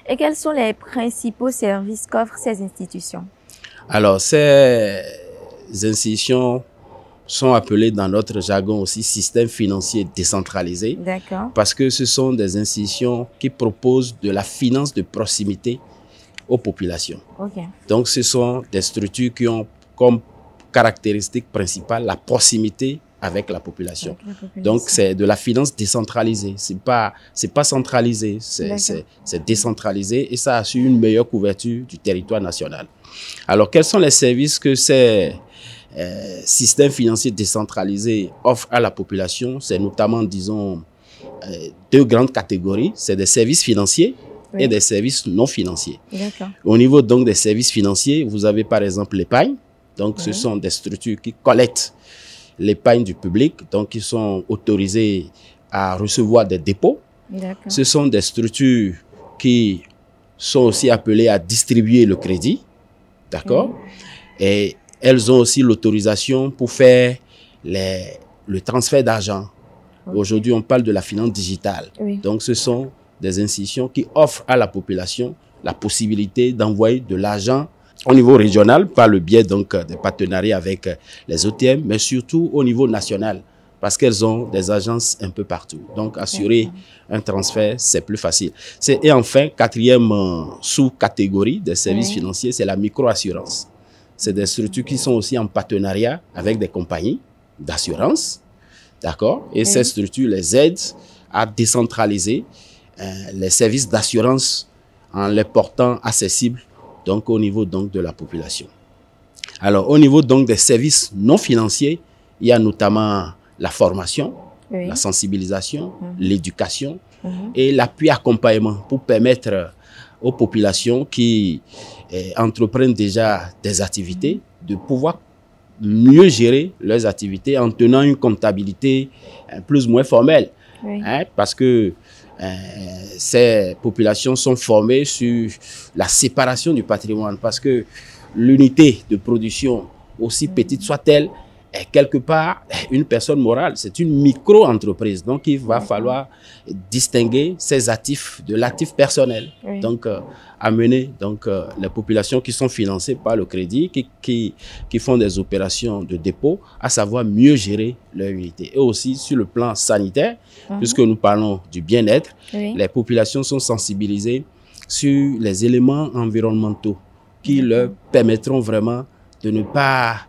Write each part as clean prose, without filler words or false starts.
Et quels sont les principaux services qu'offrent ces institutions? Alors, ces institutions sont appelées dans notre jargon aussi systèmes financiers décentralisés D'accord. parce que ce sont des institutions qui proposent de la finance de proximité aux populations. Ok. Donc, ce sont des structures qui ont comme caractéristique principale la proximité avec la population. Donc, c'est de la finance décentralisée. C'est pas centralisé, c'est décentralisé et ça assure une meilleure couverture du territoire national. Alors, quels sont les services que ces systèmes financiers décentralisés offrent à la population? C'est notamment, disons, deux grandes catégories. C'est des services financiers et des services non financiers. Au niveau donc des services financiers, vous avez par exemple l'épargne. Donc, ce sont des structures qui collectent l'épargne du public, donc ils sont autorisés à recevoir des dépôts. Ce sont des structures qui sont aussi appelées à distribuer le crédit, d'accord? Et elles ont aussi l'autorisation pour faire le transfert d'argent. Aujourd'hui, on parle de la finance digitale. Donc, ce sont des institutions qui offrent à la population la possibilité d'envoyer de l'argent au niveau régional par le biais donc des partenariats avec les OTM, mais surtout au niveau national parce qu'elles ont des agences un peu partout. Donc, assurer un transfert, c'est plus facile. Et enfin, quatrième sous-catégorie des services financiers, c'est la microassurance. C'est des structures qui sont aussi en partenariat avec des compagnies d'assurance, d'accord? Et ces structures les aident à décentraliser les services d'assurance en les portant accessibles donc au niveau donc de la population. Alors au niveau donc des services non financiers, il y a notamment la formation, la sensibilisation, l'éducation et l'appui accompagnement pour permettre aux populations qui entreprennent déjà des activités de pouvoir mieux gérer leurs activités en tenant une comptabilité plus ou moins formelle. Parce que ces populations sont formées sur la séparation du patrimoine parce que l'unité de production, aussi petite soit-elle, est quelque part une personne morale. C'est une micro-entreprise. Donc, il va falloir distinguer ces actifs de l'actif personnel. Donc, amener donc, les populations qui sont financées par le crédit, qui font des opérations de dépôt, à savoir mieux gérer leur unité. Et aussi sur le plan sanitaire, puisque nous parlons du bien-être, les populations sont sensibilisées sur les éléments environnementaux qui leur permettront vraiment de ne pas,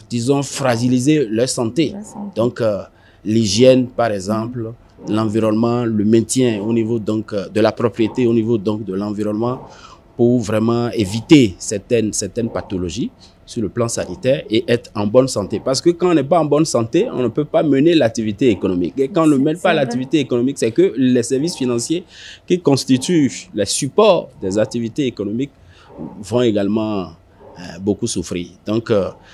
disons, fragiliser leur santé. Donc, l'hygiène, par exemple, l'environnement, le maintien au niveau donc, de la propriété, au niveau donc, de l'environnement, pour vraiment éviter certaines pathologies sur le plan sanitaire et être en bonne santé. Parce que quand on n'est pas en bonne santé, on ne peut pas mener l'activité économique. Et quand on ne mène pas l'activité économique, c'est que les services financiers qui constituent les supports des activités économiques vont également beaucoup souffrir. Donc,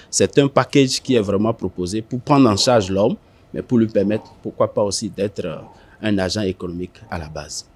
c'est un package qui est vraiment proposé pour prendre en charge l'homme, mais pour lui permettre, pourquoi pas aussi, d'être un agent économique à la base.